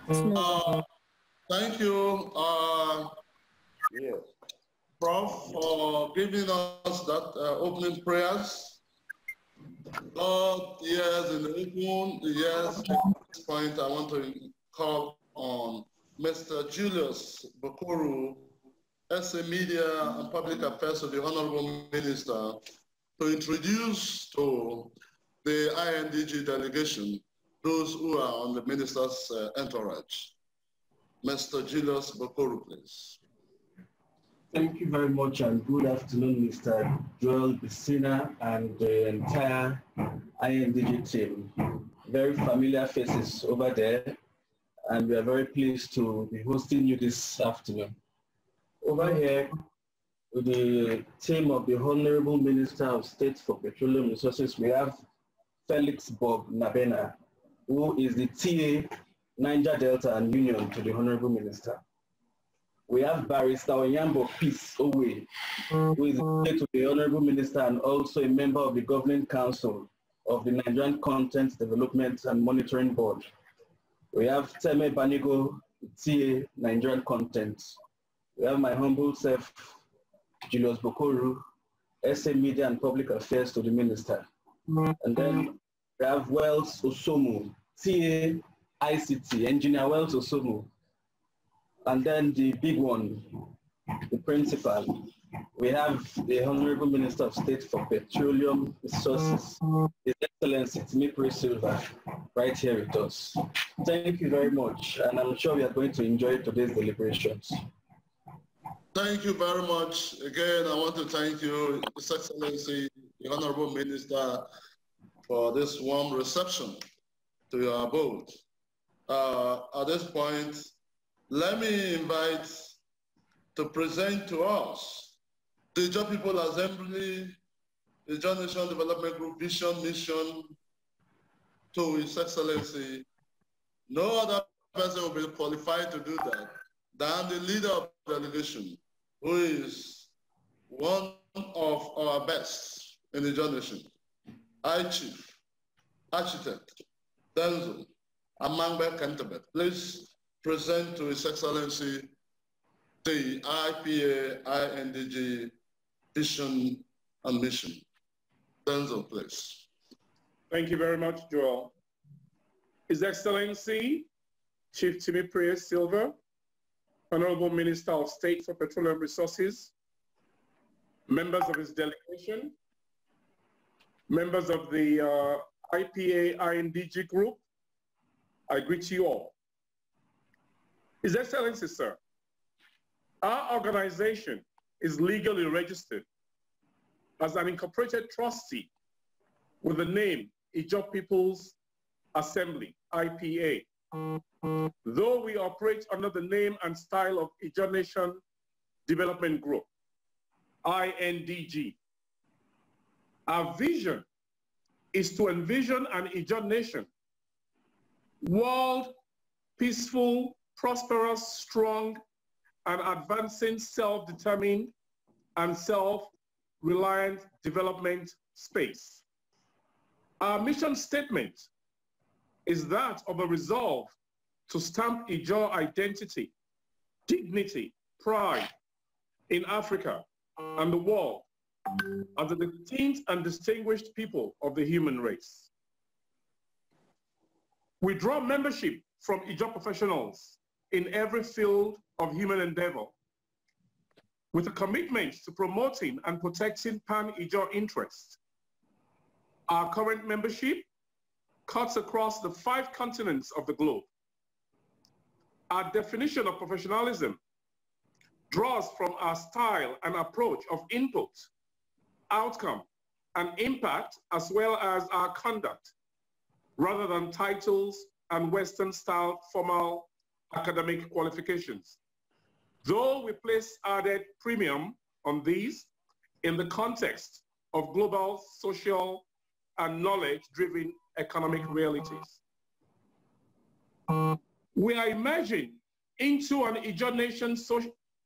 Thank you, Prof, for giving us that opening prayers. Lord, yes, in the open, yes, at this point, I want to call on Mr. Julius Bokoru, SA Media and Public Affairs of the Honorable Minister, to introduce to the INDG delegation those who are on the minister's entourage. Mr. Julius Bokoru, please. Thank you very much, and good afternoon, Mr. Joel Bissina and the entire INDG team. Very familiar faces over there, and we are very pleased to be hosting you this afternoon. Over here, with the team of the Honorable Minister of State for Petroleum Resources, we have Felix Bob Nabena, who is the TA Niger Delta and Union to the Honorable Minister. We have Barrister Onyambo Peace Owe, who is to the Honorable Minister and also a member of the Governing Council of the Nigerian Content Development and Monitoring Board. We have Teme Banigo, TA Nigerian Content. We have my humble self, Julius Bokoru, SA Media and Public Affairs to the Minister. And then we have Wells Osomu, TA ICT, Engineer Wells Osomu. And then the big one, the principal, we have the Honorable Minister of State for Petroleum Resources, His Excellency Timipre Sylva, right here with us. Thank you very much, and I'm sure we are going to enjoy today's deliberations. Thank you very much. Again, I want to thank you, His Excellency, the Honorable Minister, for this warm reception to your abode. At this point, let me invite to present to us the IJAW People Assembly, the IJAW Nation Development Group Vision Mission to His Excellency. No other person will be qualified to do that than the leader of the delegation, who is one of our best in the IJAW Nation, Chief Architect Denzel Amangbe Kentebet. Please present to His Excellency the IPA INDG Vision and Mission. Denzel, please. Thank you very much, Joel. His Excellency Chief Timipre Sylva, Honorable Minister of State for Petroleum Resources, members of his delegation, members of the IPA INDG group, I greet you all. His Excellency, sir, our organization is legally registered as an incorporated trustee with the name IJAW People's Assembly, IPA. Though we operate under the name and style of IJAW Nation Development Group, INDG. Our vision is to envision an IJAW nation, world, peaceful, prosperous, strong, and advancing self-determined and self-reliant development space. Our mission statement is that of a resolve to stamp IJAW identity, dignity, pride in Africa and the world as the distinct and distinguished people of the human race. We draw membership from IJAW professionals in every field of human endeavor, with a commitment to promoting and protecting pan-IJAW interests. Our current membership cuts across the 5 continents of the globe. Our definition of professionalism draws from our style and approach of input, outcome, and impact, as well as our conduct, rather than titles and Western-style formal academic qualifications. Though we place added premium on these in the context of global, social, and knowledge-driven economic realities. We are emerging into an IJAW nation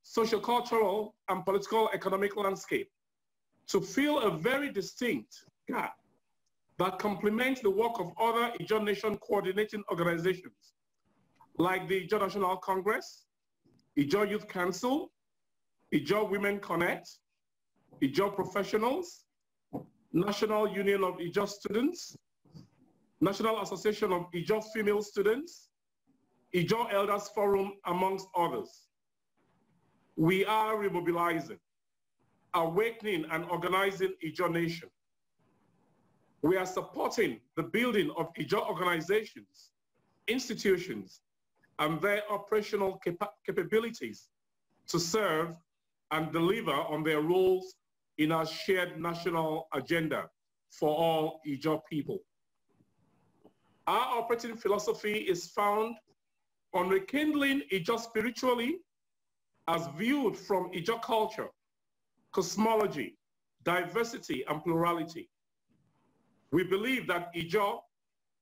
social-cultural and political economic landscape to fill a very distinct gap that complements the work of other IJAW nation coordinating organizations like the IJAW National Congress, IJAW Youth Council, IJAW Women Connect, IJAW Professionals, National Union of IJAW Students, National Association of IJAW Female Students, IJAW Elders Forum, amongst others. We are remobilizing, awakening and organizing IJAW Nation. We are supporting the building of IJAW organizations, institutions, and their operational capabilities to serve and deliver on their roles in our shared national agenda for all IJAW people. Our operating philosophy is found on rekindling IJAW spiritually as viewed from IJAW culture, cosmology, diversity, and plurality. We believe that IJAW,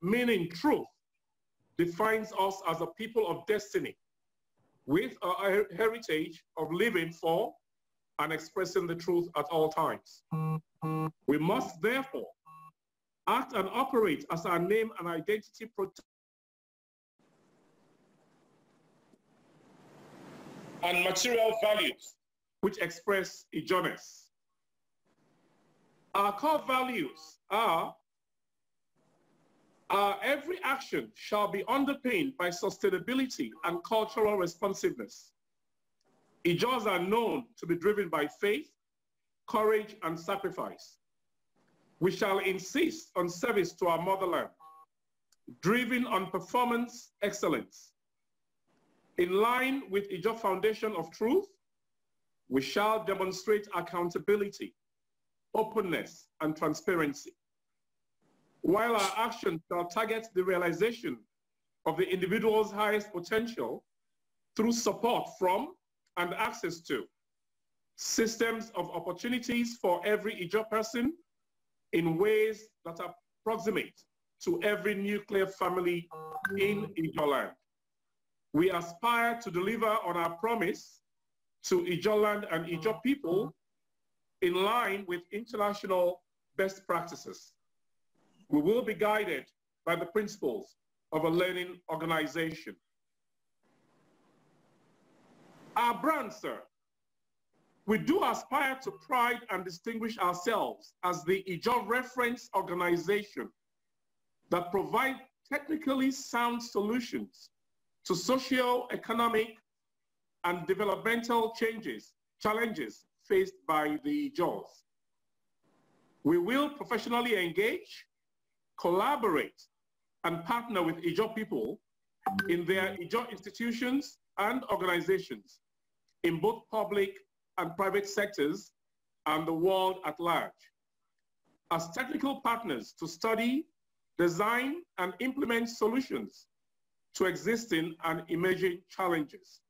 meaning truth, defines us as a people of destiny with a heritage of living for and expressing the truth at all times. We must therefore act and operate as our name and identity protect and material values which express IJAWness. Our core values are every action shall be underpinned by sustainability and cultural responsiveness. IJAWs are known to be driven by faith, courage, and sacrifice. We shall insist on service to our motherland, driven on performance excellence. In line with IJAW Foundation of Truth, we shall demonstrate accountability, openness, and transparency. While our actions shall target the realization of the individual's highest potential through support from and access to systems of opportunities for every IJAW person in ways that are proximate to every nuclear family in IJAW land. We aspire to deliver on our promise to IJAW land and IJAW people in line with international best practices. We will be guided by the principles of a learning organization. Our brand, sir, we do aspire to pride and distinguish ourselves as the IJAW reference organization that provide technically sound solutions to socio-economic and developmental challenges faced by the IJAWs. We will professionally engage, collaborate, and partner with IJAW people in their IJAW institutions and organizations in both public and private sectors and the world at large as technical partners to study, design, and implement solutions to existing and emerging challenges.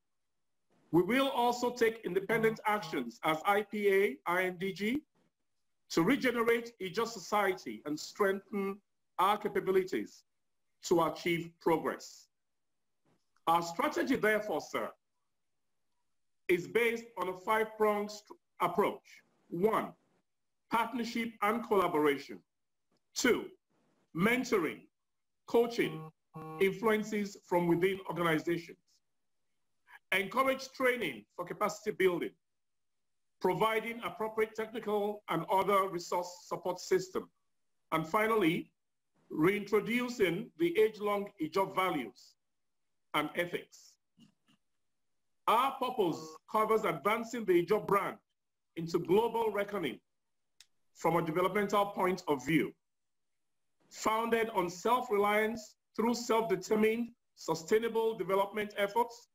We will also take independent actions as IPA, INDG to regenerate IJAW society and strengthen our capabilities to achieve progress. Our strategy, therefore, sir, is based on a five-pronged approach. 1, partnership and collaboration. 2, mentoring, coaching, influences from within organizations. Encourage training for capacity building, providing appropriate technical and other resource support system. And finally, reintroducing the age-long IJAW values and ethics. Our purpose covers advancing the IJAW brand into global reckoning from a developmental point of view, founded on self-reliance through self-determined, sustainable development efforts,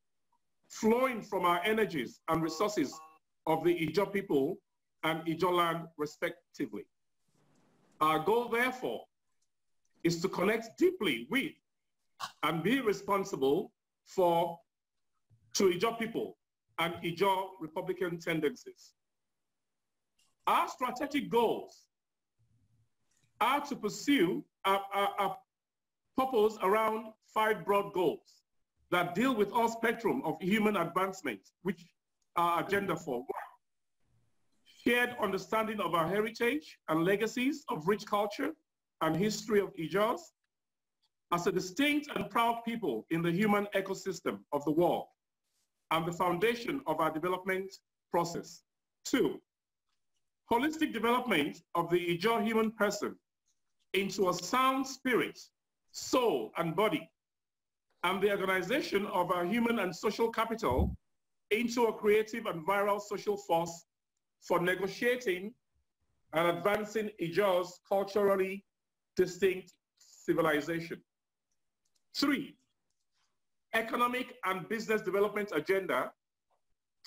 flowing from our energies and resources of the IJAW people and IJAW land, respectively. Our goal, therefore, is to connect deeply with and be responsible to IJAW people and IJAW Republican tendencies. Our strategic goals are to pursue a purpose around 5 broad goals that deal with all spectrum of human advancement, which are agenda for 1, shared understanding of our heritage and legacies of rich culture and history of IJAWs. as a distinct and proud people in the human ecosystem of the world and the foundation of our development process. 2, holistic development of the IJAW human person into a sound spirit, soul, and body, and the organization of our human and social capital into a creative and viral social force for negotiating and advancing IJAW's culturally distinct civilization. 3, economic and business development agenda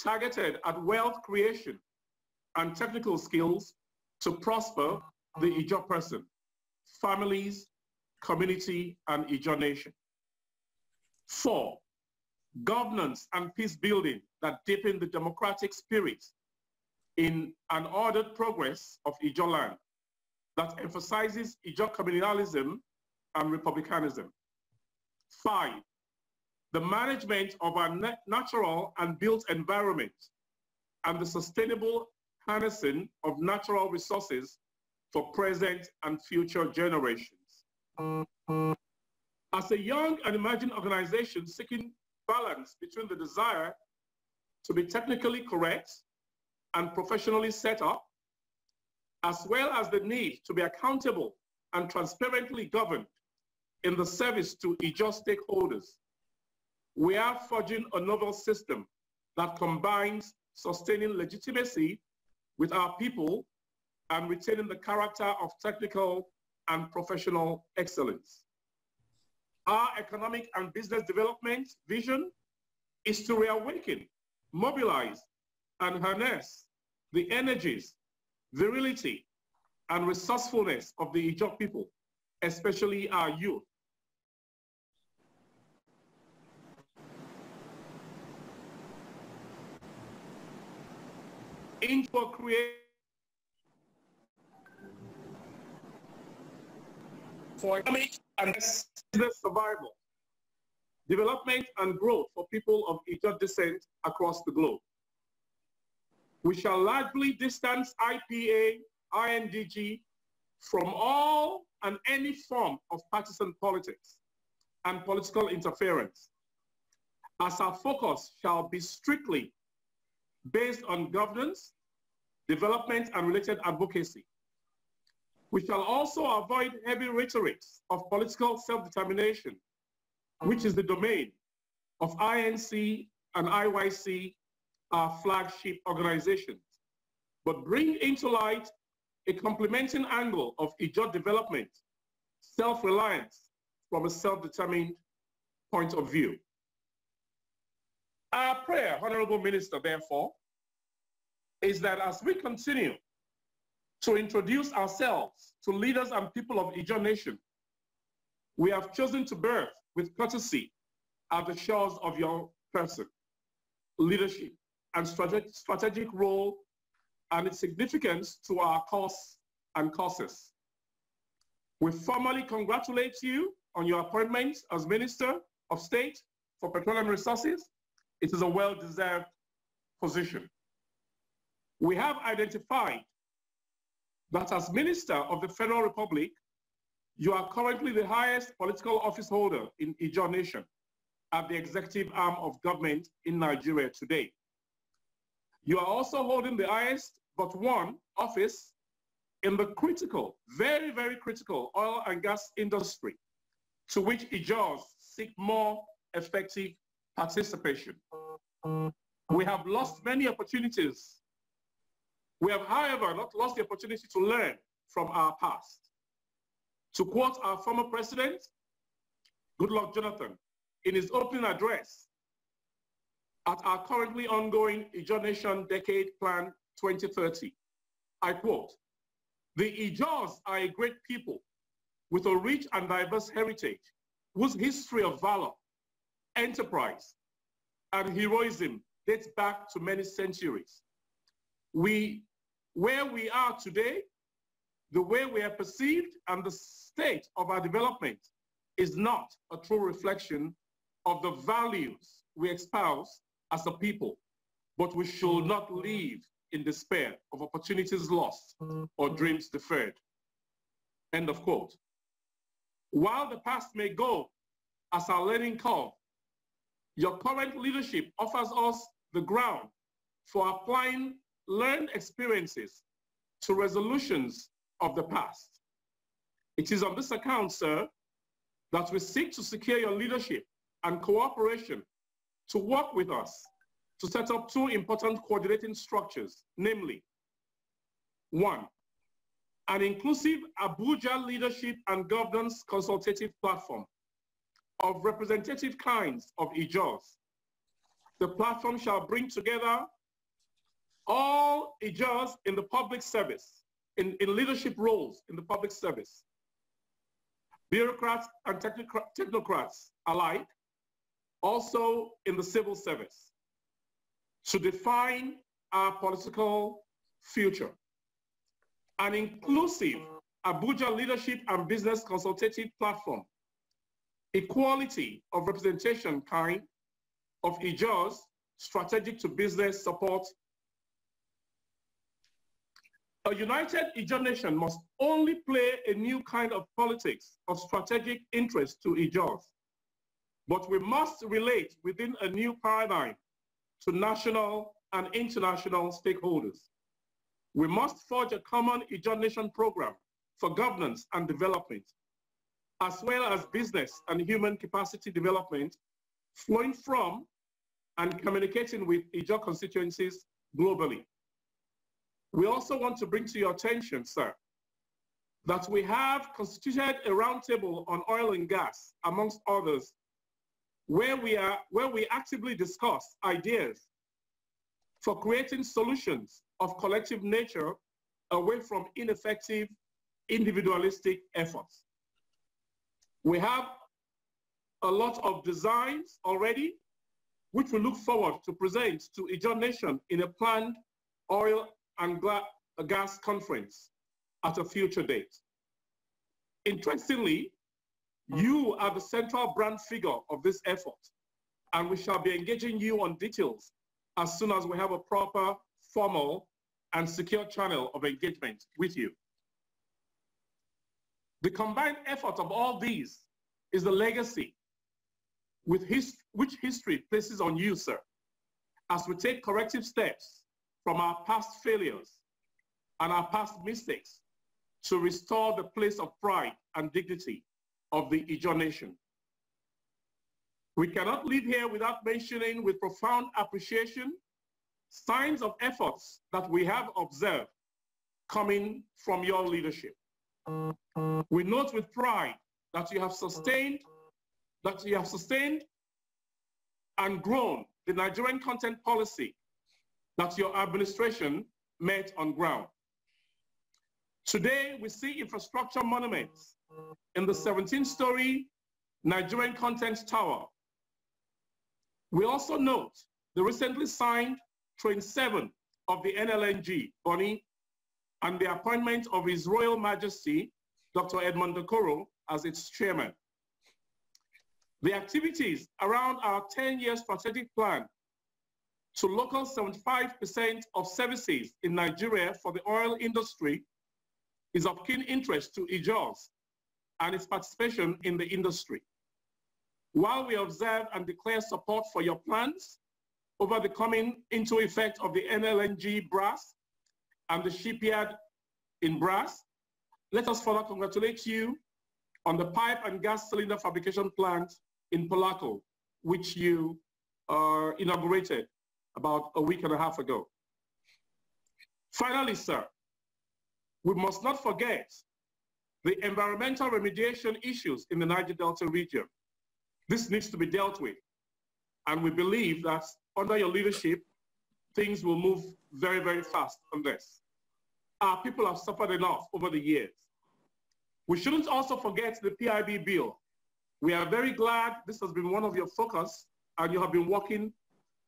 targeted at wealth creation and technical skills to prosper the IJAW person, families, community, and IJAW nation. 4, governance and peace building that deepen the democratic spirit in an ordered progress of IJAW land that emphasizes IJAW communalism and republicanism. 5, the management of our natural and built environment and the sustainable harnessing of natural resources for present and future generations. As a young and emerging organization seeking balance between the desire to be technically correct and professionally set up, as well as the need to be accountable and transparently governed in the service to IJAW stakeholders, we are forging a novel system that combines sustaining legitimacy with our people and retaining the character of technical and professional excellence. Our economic and business development vision is to reawaken, mobilize, and harness the energies, virility, and resourcefulness of the IJAW people, especially our youth. Into a create for economic and business survival, development and growth for people of IJAW descent across the globe. We shall largely distance IPA, INDG from all and any form of partisan politics and political interference, as our focus shall be strictly based on governance, development, and related advocacy. We shall also avoid heavy rhetorics of political self-determination, which is the domain of INC and IYC, our flagship organizations, but bring into light a complementing angle of IJAW development, self-reliance from a self-determined point of view. Our prayer, Honorable Minister, therefore, is that as we continue to introduce ourselves to leaders and people of IJAW nation, we have chosen to birth with courtesy at the shores of your person, leadership, and strategic role and its significance to our cause and causes. We formally congratulate you on your appointment as Minister of State for Petroleum Resources. It is a well-deserved position. We have identified that as Minister of the Federal Republic, you are currently the highest political office holder in IJAW nation at the executive arm of government in Nigeria today. You are also holding the highest but one office in the critical, very, very critical oil and gas industry, to which IJAWs seek more effective participation. We have lost many opportunities. We have, however, not lost the opportunity to learn from our past. To quote our former president, Goodluck Jonathan, in his opening address at our currently ongoing IJAW Nation Decade Plan 2030, I quote, "The IJAWs are a great people with a rich and diverse heritage whose history of valor, enterprise, and heroism dates back to many centuries. Where we are today, the way we are perceived and the state of our development is not a true reflection of the values we espouse as a people, but we should not live in despair of opportunities lost or dreams deferred." End of quote. While the past may go as our learning curve, your current leadership offers us the ground for applying learned experiences to resolutions of the past. It is on this account, sir, that we seek to secure your leadership and cooperation to work with us to set up two important coordinating structures, namely, one, an inclusive Abuja leadership and governance consultative platform of representative kinds of IJAWs. The platform shall bring together all IJAWs in the public service, in leadership roles in the public service, bureaucrats and technocrats alike, also in the civil service, to define our political future. An inclusive Abuja leadership and business consultative platform, equality of representation kind of IJAWs, strategic to business support. A united IJAW nation must only play a new kind of politics of strategic interest to IJAWs, but we must relate within a new paradigm to national and international stakeholders. We must forge a common IJAW nation program for governance and development, as well as business and human capacity development flowing from and communicating with IJAW constituencies globally. We also want to bring to your attention, sir, that we have constituted a roundtable on oil and gas, amongst others, where we actively discuss ideas for creating solutions of collective nature away from ineffective individualistic efforts. We have a lot of designs already, which we look forward to present to IJAW Nation in a planned oil and gas conference at a future date. Interestingly, you are the central brand figure of this effort, and we shall be engaging you on details as soon as we have a proper, formal, and secure channel of engagement with you. The combined effort of all these is the legacy which history places on you, sir, as we take corrective steps from our past failures and our past mistakes to restore the place of pride and dignity of the IJAW nation. We cannot leave here without mentioning with profound appreciation signs of efforts that we have observed coming from your leadership. We note with pride that you have sustained and grown the Nigerian content policy that your administration met on ground. Today, we see infrastructure monuments in the 17-story Nigerian content tower. We also note the recently signed Train 7 of the NLNG, Bonny, and the appointment of His Royal Majesty, Dr. Edmond Okoro, as its chairman. The activities around our 10-year strategic plan to local 75% of services in Nigeria for the oil industry is of keen interest to IJAWs and its participation in the industry. While we observe and declare support for your plans over the coming into effect of the NLNG Brass and the shipyard in Brass, let us further congratulate you on the pipe and gas cylinder fabrication plant in Polako, which you inaugurated about a week and a half ago. Finally, sir, we must not forget the environmental remediation issues in the Niger Delta region. This needs to be dealt with, and we believe that under your leadership, things will move very, very fast on this. Our people have suffered enough over the years. We shouldn't also forget the PIB bill. We are very glad this has been one of your focus, and you have been working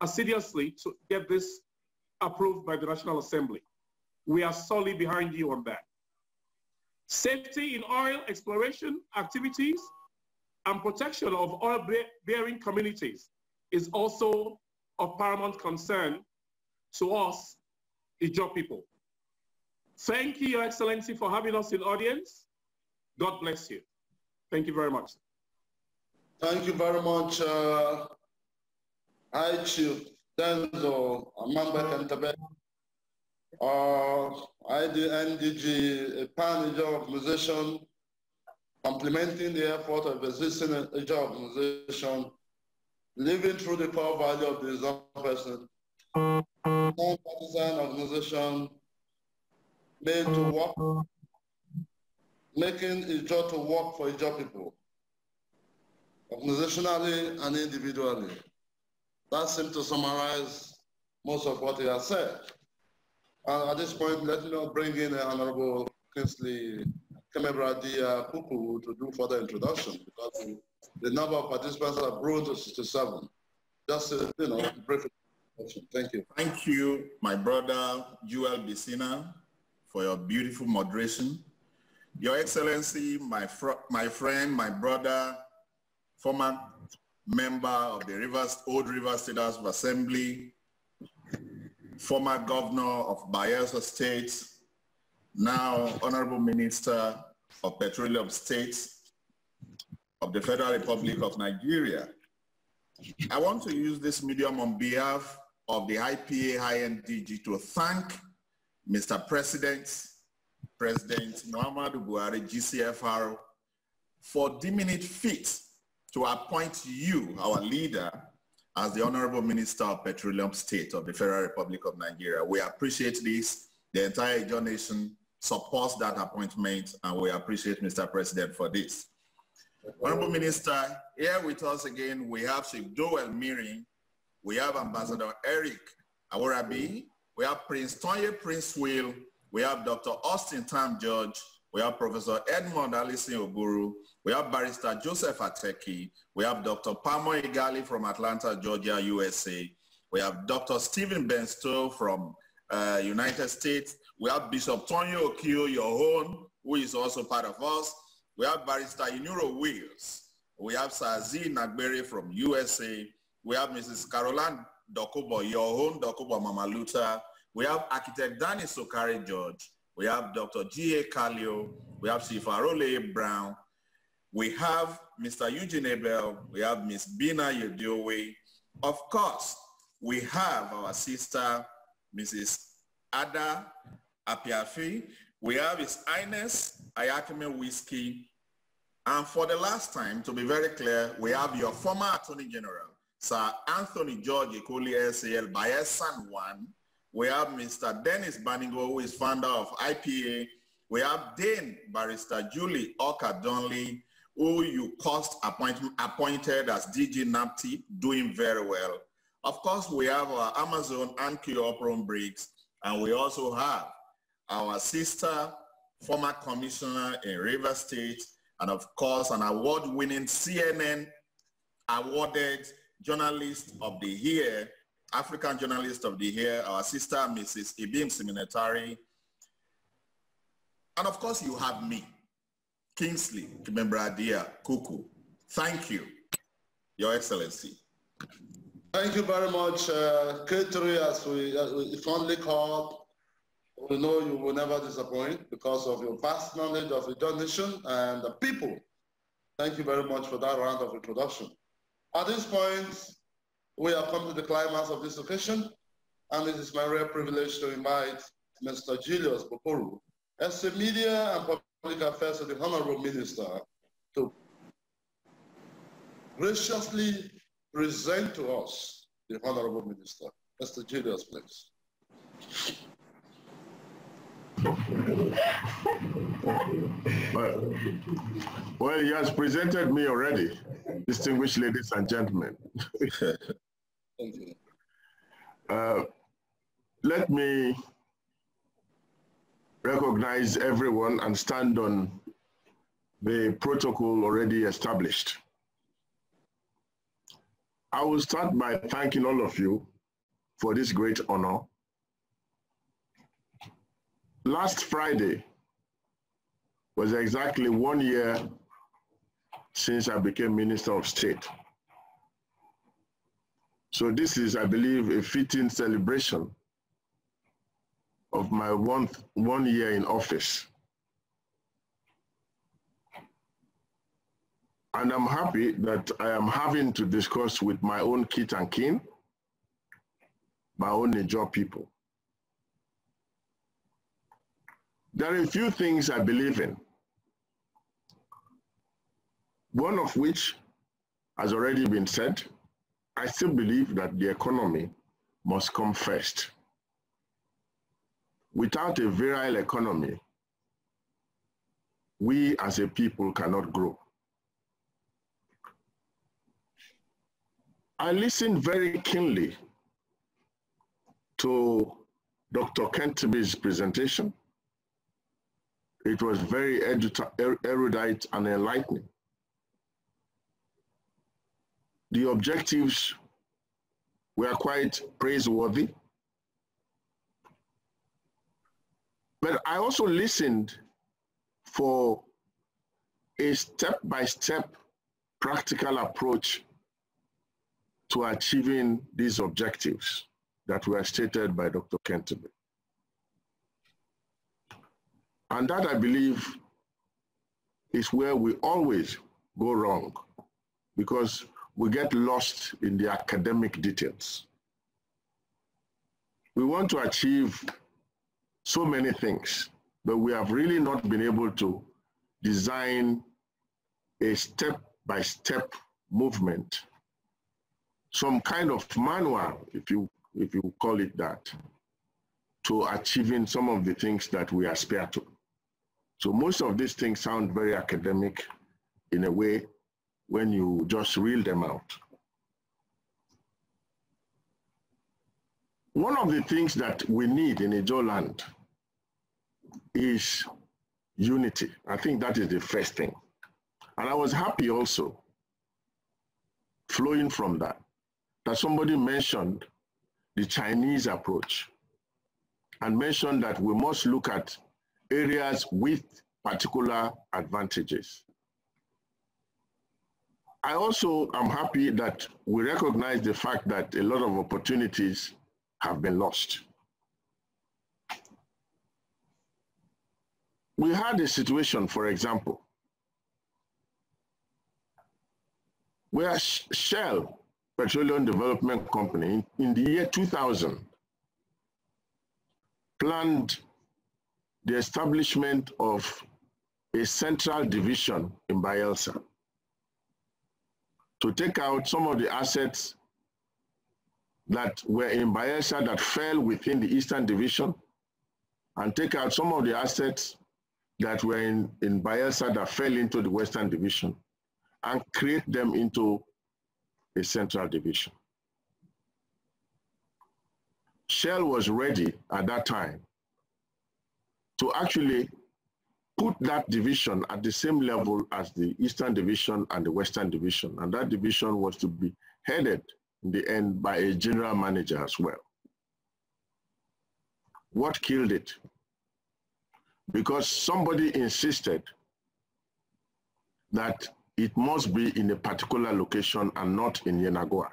assiduously to get this approved by the National Assembly. We are solely behind you on that. Safety in oil exploration activities and protection of oil-bearing communities is also of paramount concern to us, IJAW people. Thank you, Your Excellency, for having us in audience. God bless you. Thank you very much. Thank you very much, High Chief Denzo Amamba Kantabe, Indg, a pan-IJAW organization complementing the effort of existing IJAW organization, living through the core value of the Islam person, non-partisan organization made to work, making IJAW to work for IJAW people, organizationally and individually. That seems to summarize most of what he has said. And at this point, let me now bring in Honorable Kingsley Timipre Kuku to do further introduction, because the number of participants have grown to 67. Just, brief introduction. Thank you. Thank you, my brother, Joel Bissina, for your beautiful moderation. Your Excellency, my friend, my brother, former member of the Old Rivers State House of Assembly, former governor of Bayelsa State, now Honorable Minister of Petroleum State of the Federal Republic of Nigeria. I want to use this medium on behalf of the IPA-INDG to thank Mr. President Muhammadu Buhari, GCFR, for deeming it fit to appoint you, our leader, as the Honorable Minister of Petroleum State of the Federal Republic of Nigeria. We appreciate this. The entire IJAW nation supports that appointment, and we appreciate Mr. President for this. Honorable Minister, here with us again, we have Chief Joel Miri, we have Ambassador Eric Aworabi, we have Prince Tonye Prince Will, we have Dr. Austin Tam George, we have Professor Edmond Alison Oguru, we have Barrister Joseph Ateki, we have Dr. Pamo Igali from Atlanta, Georgia, USA, we have Dr. Stephen Benstow from United States, we have Bishop Tonyo Okio, your own, who is also part of us, we have Barrister Inuro Wills, we have Sazi Nagbere from USA, we have Mrs. Caroline Dokubo, your own Dokubo Mamaluta, we have Architect Danny Sokari George, we have Dr. G.A. Kalio, we have Chief Arole Brown, we have Mr. Eugene Abel, we have Ms. Bina Yediowe. Of course, we have our sister, Mrs. Ada Apiafi. We have His Highness Ayakime Whiskey. And for the last time, to be very clear, we have your former Attorney General, Sir Anthony George Ekoli SAL Bayes San Juan. We have Mr. Dennis Baningo, who is founder of IPA. We have Dane Barrister Julie Oka Donley, who you appointed as DG NAPTI, doing very well. Of course, we have our Amazon and Opron Briggs, and we also have our sister, former commissioner in River State, and of course, an award-winning CNN awarded journalist of the year, African Journalist of the Year, our sister, Mrs. Ibim Siminetari. And of course, you have me, Kingsley Timipre Kuku. Thank you, Your Excellency. Thank you very much, Ketri, as we fondly called. We know you will never disappoint because of your vast knowledge of the IJAW nation and the people. Thank you very much for that round of introduction. At this point, we have come to the climax of this occasion, and it is my rare privilege to invite Mr. Julius Bokoru, as the Media and Public Affairs of the Honorable Minister, to graciously present to us the Honorable Minister. Mr. Julius, please. Well, he has presented me already, distinguished ladies and gentlemen. Thank you. Let me recognize everyone and stand on the protocol already established. I will start by thanking all of you for this great honor. Last Friday was exactly 1 year since I became Minister of State. So this is, I believe, a fitting celebration of my one year in office. And I'm happy that I am having to discuss with my own kith and kin, my own IJAW people. There are a few things I believe in, one of which has already been said. I still believe that the economy must come first. Without a virile economy, we as a people cannot grow. I listened very keenly to Dr. Timipre's presentation. It was very erudite and enlightening. The objectives were quite praiseworthy. But I also listened for a step-by-step practical approach to achieving these objectives that were stated by Dr. Timipre. And that, I believe, is where we always go wrong, because we get lost in the academic details. We want to achieve so many things, but we have really not been able to design a step-by-step movement, some kind of manual, if you call it that, to achieving some of the things that we aspire to. So most of these things sound very academic in a way when you just reel them out. One of the things that we need in IJAW land is unity. I think that is the first thing. And I was happy also, flowing from that somebody mentioned the Chinese approach and mentioned that we must look at areas with particular advantages. I also am happy that we recognize the fact that a lot of opportunities have been lost. We had a situation, for example, where Shell, Petroleum Development Company, in the year 2000, planned the establishment of a central division in Bayelsa to take out some of the assets that were in Bayelsa that fell within the Eastern Division, and take out some of the assets that were in Bayelsa that fell into the Western Division, and create them into a central division. Shell was ready at that time to actually put that division at the same level as the Eastern Division and the Western Division, and that division was to be headed in the end by a general manager as well. What killed it? Because somebody insisted that it must be in a particular location and not in Yenagoa.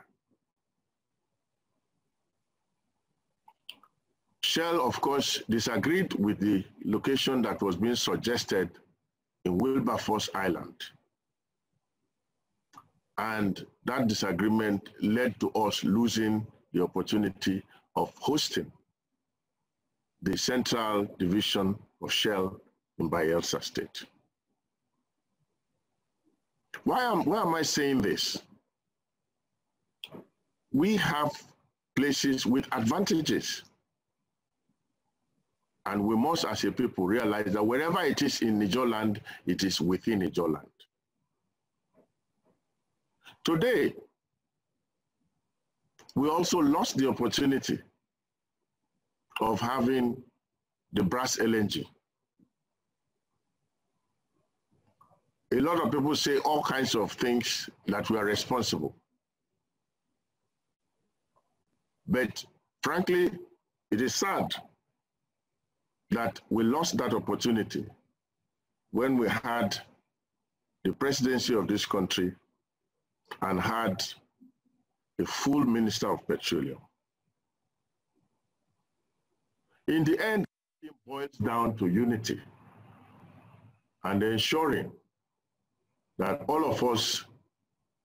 Shell, of course, disagreed with the location that was being suggested in Wilberforce Island. And that disagreement led to us losing the opportunity of hosting the Central Division of Shell in Bayelsa State. Why am I saying this? We have places with advantages. And we must, as a people, realize that wherever it is in IJAW land, it is within IJAW land. Today, we also lost the opportunity of having the brass LNG. A lot of people say all kinds of things that we are responsible. But frankly, it is sad that we lost that opportunity when we had the presidency of this country and had a full Minister of Petroleum. In the end, it boils down to unity and ensuring that all of us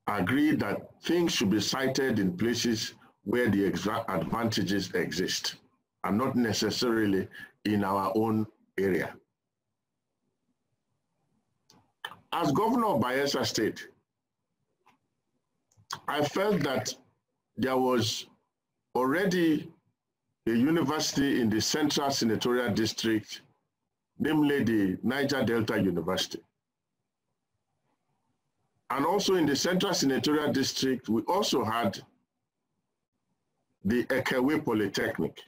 agree that things should be cited in places where the exact advantages exist and not necessarily in our own area. As governor of Bayelsa State, I felt that there was already a university in the Central Senatorial District, namely the Niger Delta University. And also in the Central Senatorial District, we also had the Ekewe Polytechnic.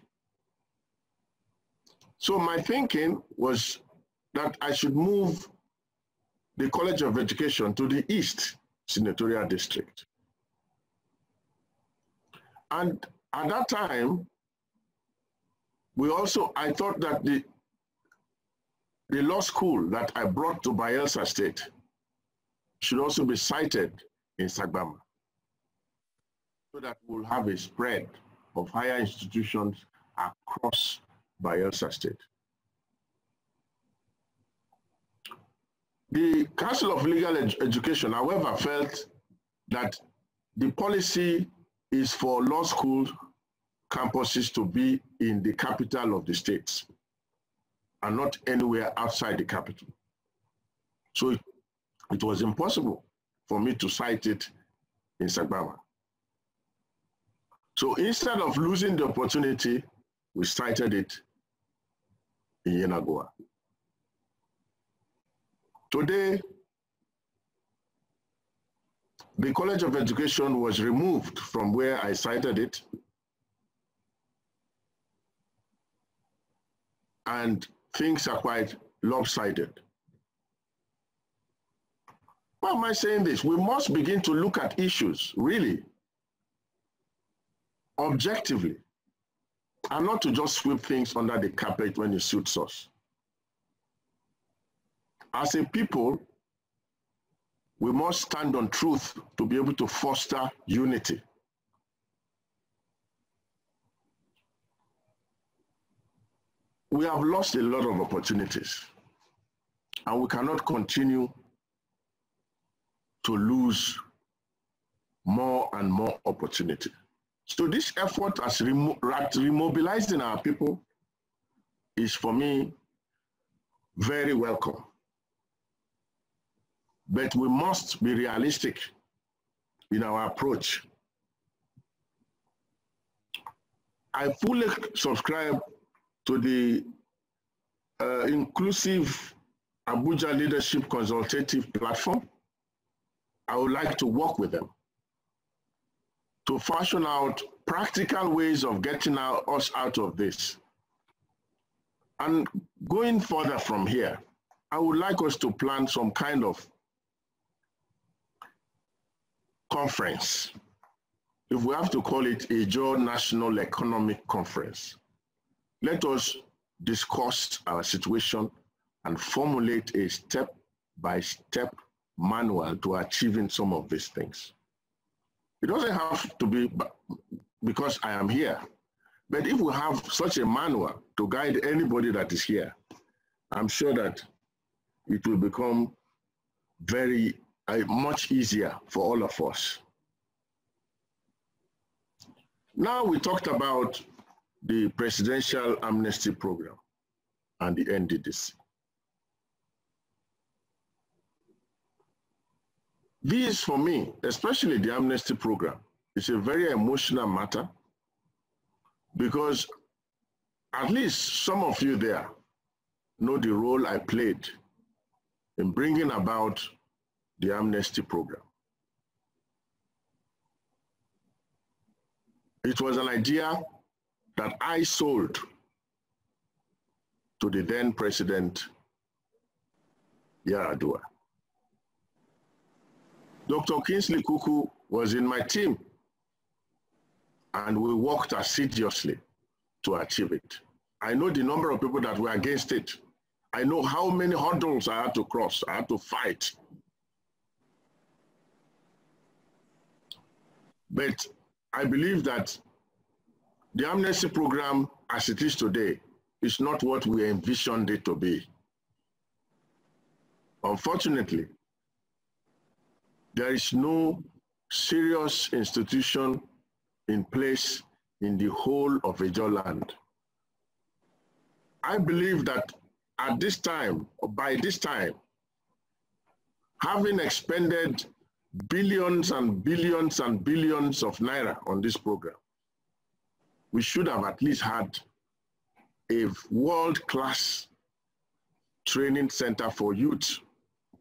So my thinking was that I should move the College of Education to the East Senatorial District. And at that time, I thought that the law school that I brought to Bayelsa State should also be cited in Sagbama, so that we'll have a spread of higher institutions across Bayelsa State. The Council of Legal Education, however, felt that the policy is for law school campuses to be in the capital of the states and not anywhere outside the capital. So it was impossible for me to cite it in Sagbama. So instead of losing the opportunity, we cited it in Yenagoa. Today, the College of Education was removed from where I cited it, and things are quite lopsided. Why am I saying this? We must begin to look at issues, really, objectively, and not to just sweep things under the carpet when it suits us. As a people, we must stand on truth to be able to foster unity. We have lost a lot of opportunities, and we cannot continue to lose more and more opportunity. So this effort at remobilizing our people is, for me, very welcome. But we must be realistic in our approach. I fully subscribe to the inclusive Abuja Leadership Consultative Platform. I would like to work with them to fashion out practical ways of getting us out of this. And going further from here, I would like us to plan some kind of conference, if we have to call it IJAW National Economic Conference. Let us discuss our situation and formulate a step-by-step manual to achieving some of these things. It doesn't have to be because I am here, but if we have such a manual to guide anybody that is here, I'm sure that it will become very much easier for all of us. Now we talked about the Presidential Amnesty Program and the NDDC. These, for me, especially the Amnesty Program, is a very emotional matter because at least some of you there know the role I played in bringing about the Amnesty Program. It was an idea that I sold to the then President IJAW. Dr. Kingsley Kuku was in my team, and we worked assiduously to achieve it. I know the number of people that were against it. I know how many hurdles I had to cross, I had to fight. But I believe that the amnesty program as it is today is not what we envisioned it to be. Unfortunately, there is no serious institution in place in the whole of IJAW land. I believe that at this time, or by this time, having expended billions and billions and billions of naira on this program, we should have at least had a world-class training center for youth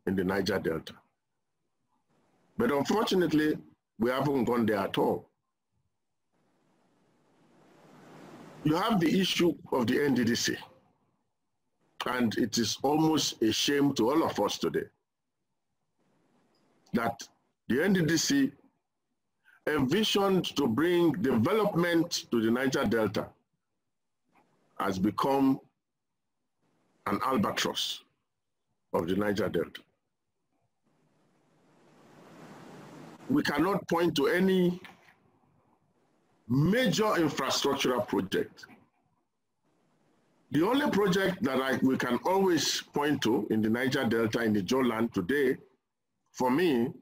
in the Niger Delta. But unfortunately, we haven't gone there at all. You have the issue of the NDDC, and it is almost a shame to all of us today that the NDDC envisioned to bring development to the Niger Delta has become an albatross of the Niger Delta. We cannot point to any major infrastructural project. The only project that we can always point to in the Niger Delta, in the IJAW land today, for me,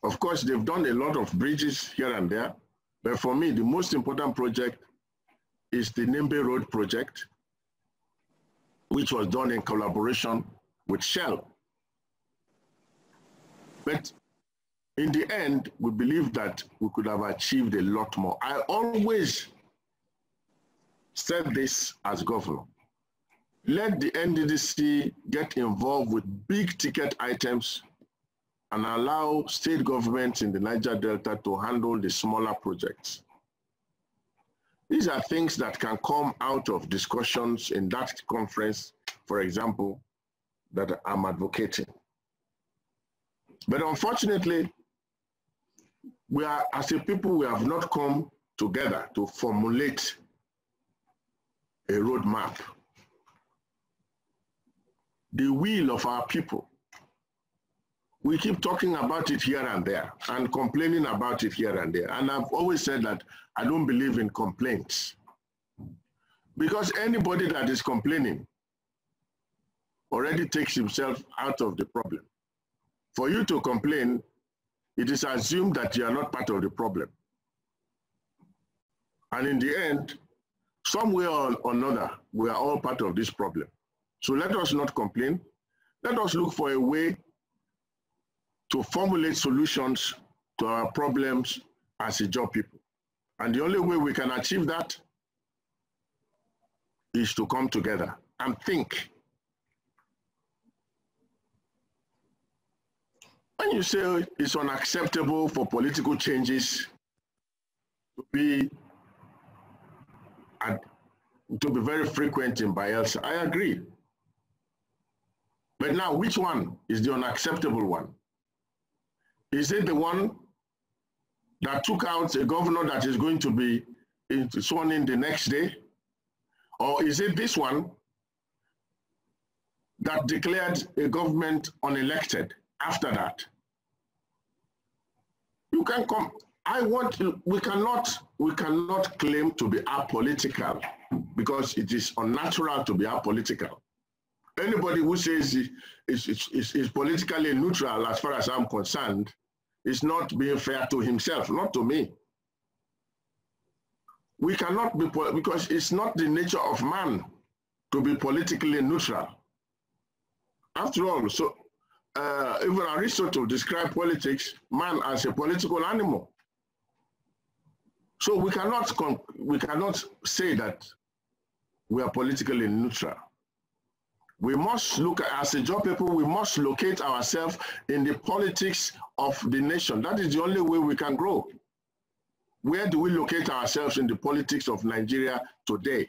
of course, they've done a lot of bridges here and there, but for me, the most important project is the Nimbe Road project, which was done in collaboration with Shell. But in the end, we believe that we could have achieved a lot more. I always said this as governor. Let the NDDC get involved with big ticket items and allow state governments in the Niger Delta to handle the smaller projects. These are things that can come out of discussions in that conference, for example, that I'm advocating. But unfortunately, we are, as a people, we have not come together to formulate a roadmap. The will of our people. We keep talking about it here and there and complaining about it here and there. And I've always said that I don't believe in complaints. Because anybody that is complaining already takes himself out of the problem. For you to complain, it is assumed that you are not part of the problem. And in the end, some way or another, we are all part of this problem. So let us not complain. Let us look for a way to formulate solutions to our problems as IJAW people. And the only way we can achieve that is to come together and think. When you say it's unacceptable for political changes to be very frequent in Bayelsa, I agree. But now, which one is the unacceptable one? Is it the one that took out a governor that is going to be sworn in the next day? Or is it this one that declared a government unelected after that? You can come. We cannot claim to be apolitical because it is unnatural to be apolitical. Anybody who says is politically neutral, as far as I'm concerned, is not being fair to himself, not to me. We cannot be, because it's not the nature of man to be politically neutral. After all, so even Aristotle described politics, man, as a political animal. So we cannot say that we are politically neutral. We must look at, as IJAW people, we must locate ourselves in the politics of the nation. That is the only way we can grow. Where do we locate ourselves in the politics of Nigeria today?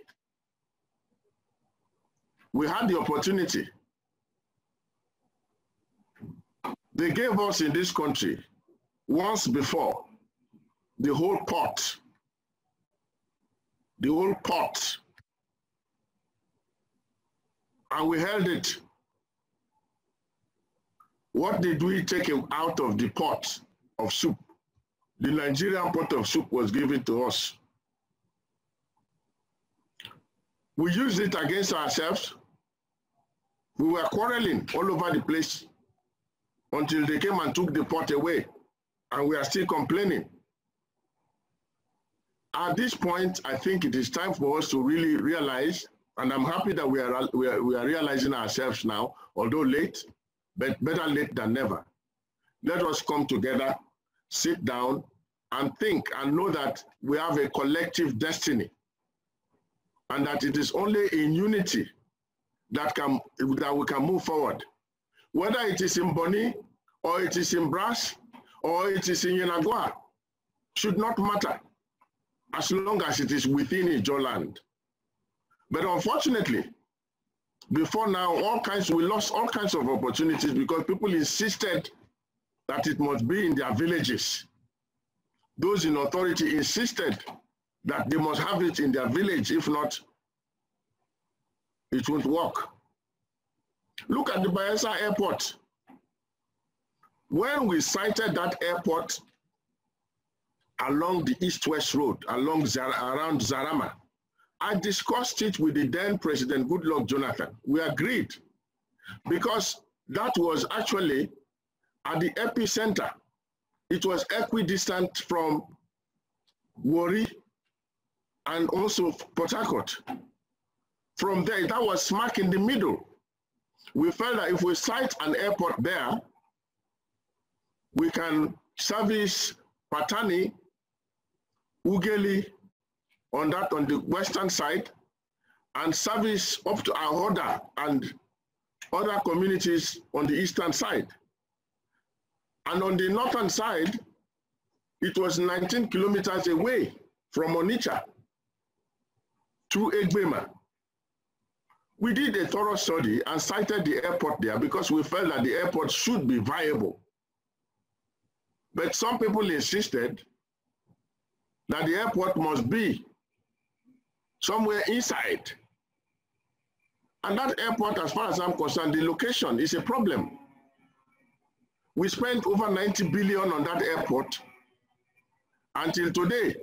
We had the opportunity. They gave us in this country, once before, the whole pot. The whole pot. And we held it. What did we take out of the pot of soup? The Nigerian pot of soup was given to us. We used it against ourselves. We were quarreling all over the place. until they came and took the port away, and we are still complaining. At this point, I think it is time for us to really realize, and I'm happy that we are realizing ourselves now, although late, but better late than never. Let us come together, sit down, and think and know that we have a collective destiny, and that it is only in unity that we can move forward. Whether it is in Boni, or it is in Brass, or it is in Yenagua, should not matter, as long as it is within IJAW land. But unfortunately, before now, we lost all kinds of opportunities because people insisted that it must be in their villages. Those in authority insisted that they must have it in their village, if not, it won't work. Look at the Bayelsa airport. When we sited that airport along the east-west road, around Zarama, I discussed it with the then President Goodluck Jonathan. We agreed, because that was actually at the epicenter. It was equidistant from Warri and also Port Harcourt. From there, that was smack in the middle. We felt that if we site an airport there, we can service Patani, Ugeli on the western side, and service up to Ahoda and other communities on the eastern side. And on the northern side, it was 19 kilometers away from Onitsha through Egbema. We did a thorough study and sited the airport there because we felt that the airport should be viable. But some people insisted that the airport must be somewhere inside. And that airport, as far as I'm concerned, the location is a problem. We spent over 90 billion on that airport. Until today,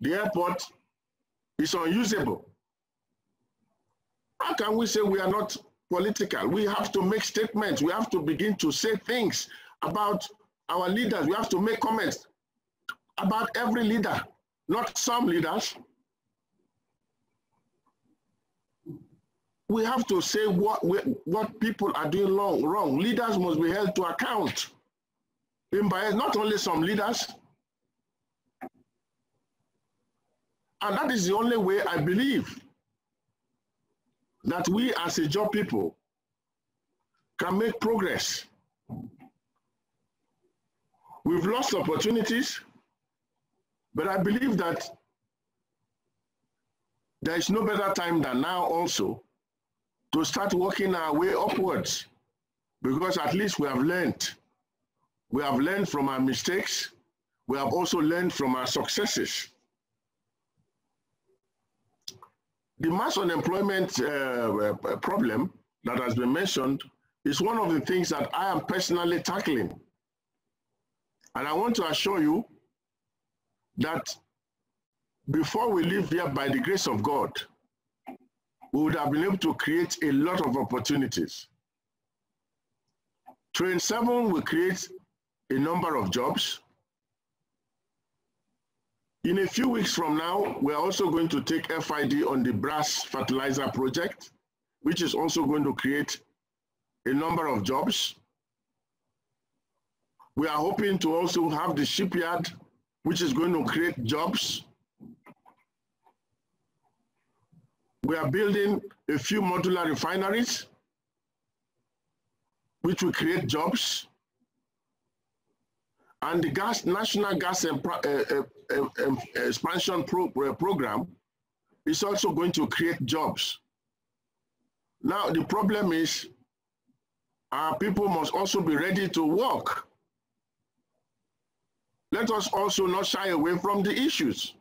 the airport is unusable. How can we say we are not political? We have to make statements. We have to begin to say things about our leaders. We have to make comments about every leader, not some leaders. We have to say what people are doing wrong. Leaders must be held to account. Not only some leaders. And that is the only way I believe that we as IJAW people can make progress. We've lost opportunities, but I believe that there is no better time than now also to start working our way upwards, because at least we have learned. We have learned from our mistakes. We have also learned from our successes. The mass unemployment problem that has been mentioned is one of the things that I am personally tackling. And I want to assure you that before we leave here, by the grace of God, we would have been able to create a lot of opportunities. Train 7 will create a number of jobs. In a few weeks from now, we are also going to take FID on the Brass Fertilizer Project, which is also going to create a number of jobs. We are hoping to also have the shipyard, which is going to create jobs. We are building a few modular refineries, which will create jobs. And the National Gas Expansion Program is also going to create jobs. Now, the problem is our people must also be ready to work. Let us also not shy away from the issues.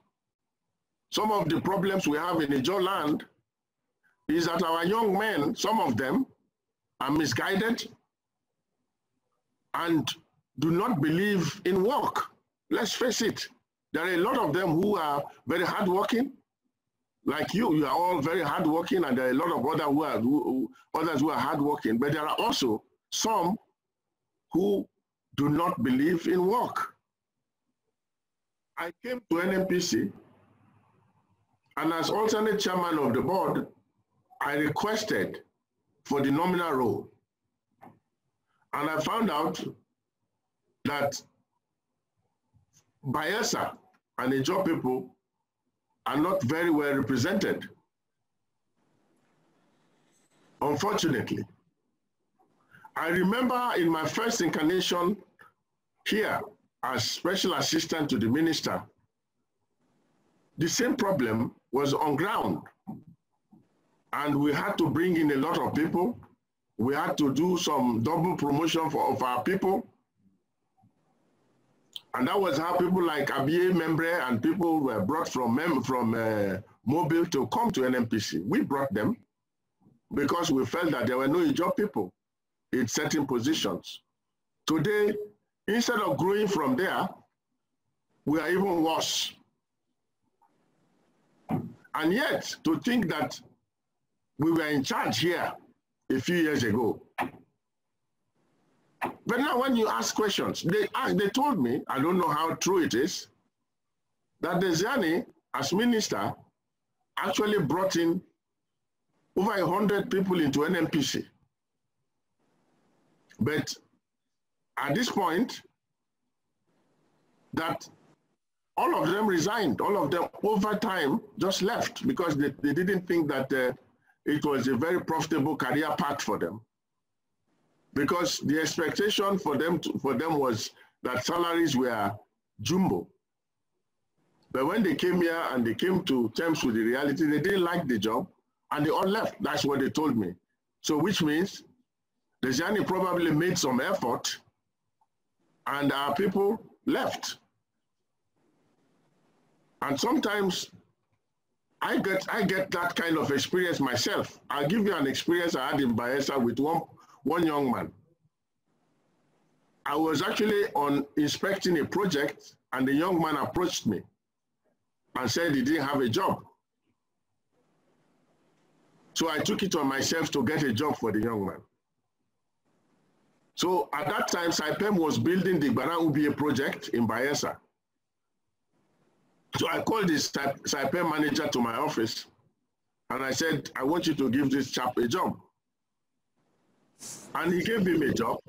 Some of the problems we have in IJAW land is that our young men, some of them, are misguided and do not believe in work. Let's face it. There are a lot of them who are very hardworking, like you. You are all very hardworking, and there are a lot of others who are hardworking. But there are also some who do not believe in work. I came to NNPC, and as alternate chairman of the board, I requested for the nominal role. And I found out that Bayelsa and IJAW people are not very well represented, unfortunately. I remember in my first incarnation here as special assistant to the minister, the same problem was on ground. And we had to bring in a lot of people. We had to do some double promotion of our people. And that was how people like Abiy Membre and people were brought from Mobile to come to NNPC. We brought them because we felt that there were no IJAW people in certain positions. Today, instead of growing from there, we are even worse. And yet, to think that we were in charge here a few years ago. But now when you ask questions, they told me, I don't know how true it is, that Desiani, as minister, actually brought in over 100 people into NNPC. But at this point, that all of them resigned, all of them over time just left because they didn't think that it was a very profitable career path for them. Because the expectation for them was that salaries were jumbo. But when they came here and they came to terms with the reality, they didn't like the job and they all left. That's what they told me. So which means Desiani probably made some effort and our people left. And sometimes I get that kind of experience myself. I'll give you an experience I had in Bayelsa with one young man. I was actually inspecting a project and the young man approached me and said he didn't have a job. So I took it on myself to get a job for the young man. So at that time, Saipem was building the Barang Ubie project in Bayelsa. So I called this Saipem manager to my office and I said, I want you to give this chap a job. And he gave him a job.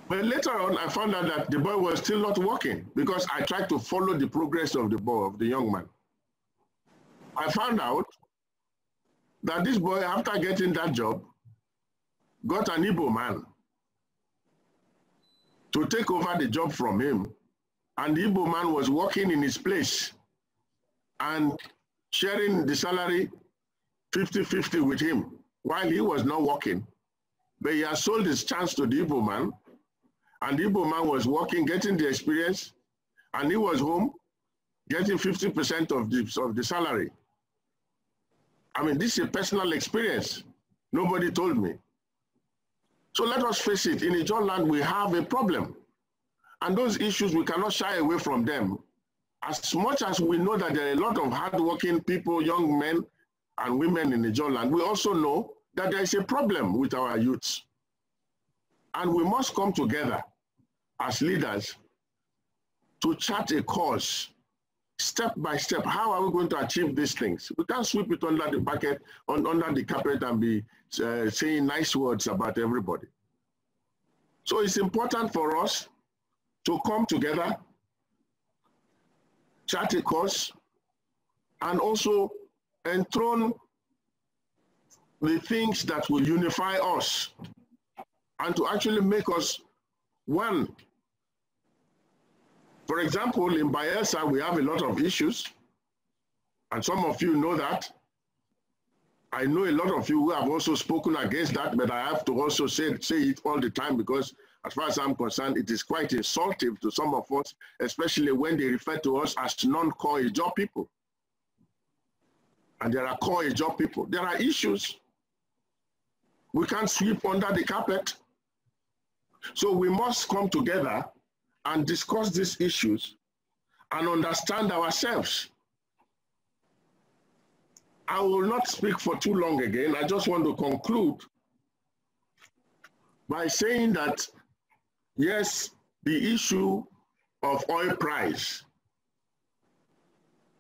But later on, I found out that the boy was still not working because I tried to follow the progress of the boy, of the young man. I found out that this boy, after getting that job, got an Igbo man to take over the job from him. And the Igbo man was working in his place and sharing the salary 50-50 with him while he was not working. But he had sold his chance to the Igbo man, and the Igbo man was working, getting the experience, and he was home getting 50% of the salary. I mean, this is a personal experience. Nobody told me. So let us face it, in IJAW land, we have a problem. And those issues, we cannot shy away from them. As much as we know that there are a lot of hardworking people, young men and women in IJAW land, we also know that there is a problem with our youths. And we must come together as leaders to chart a course, step by step. How are we going to achieve these things? We can't sweep it under the bucket, under the carpet and be saying nice words about everybody. So it's important for us to come together, chart a course, and also enthrone the things that will unify us and to actually make us one. For example, in Bayelsa, we have a lot of issues, and some of you know that. I know a lot of you who have also spoken against that, but I have to also say it all the time because as far as I'm concerned, it is quite insulting to some of us, especially when they refer to us as non-core IJAW people. And there are core IJAW people. There are issues we can't sweep under the carpet. So we must come together and discuss these issues and understand ourselves. I will not speak for too long again. I just want to conclude by saying that, yes, the issue of oil price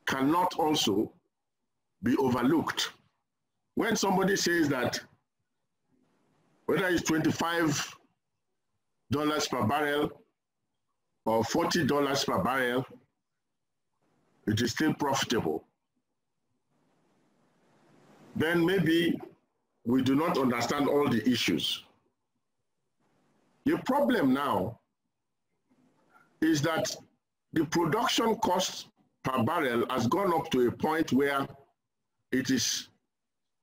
cannot also be overlooked. When somebody says that whether it's $25 per barrel or $40 per barrel, it is still profitable, then maybe we do not understand all the issues. The problem now is that the production cost per barrel has gone up to a point where it is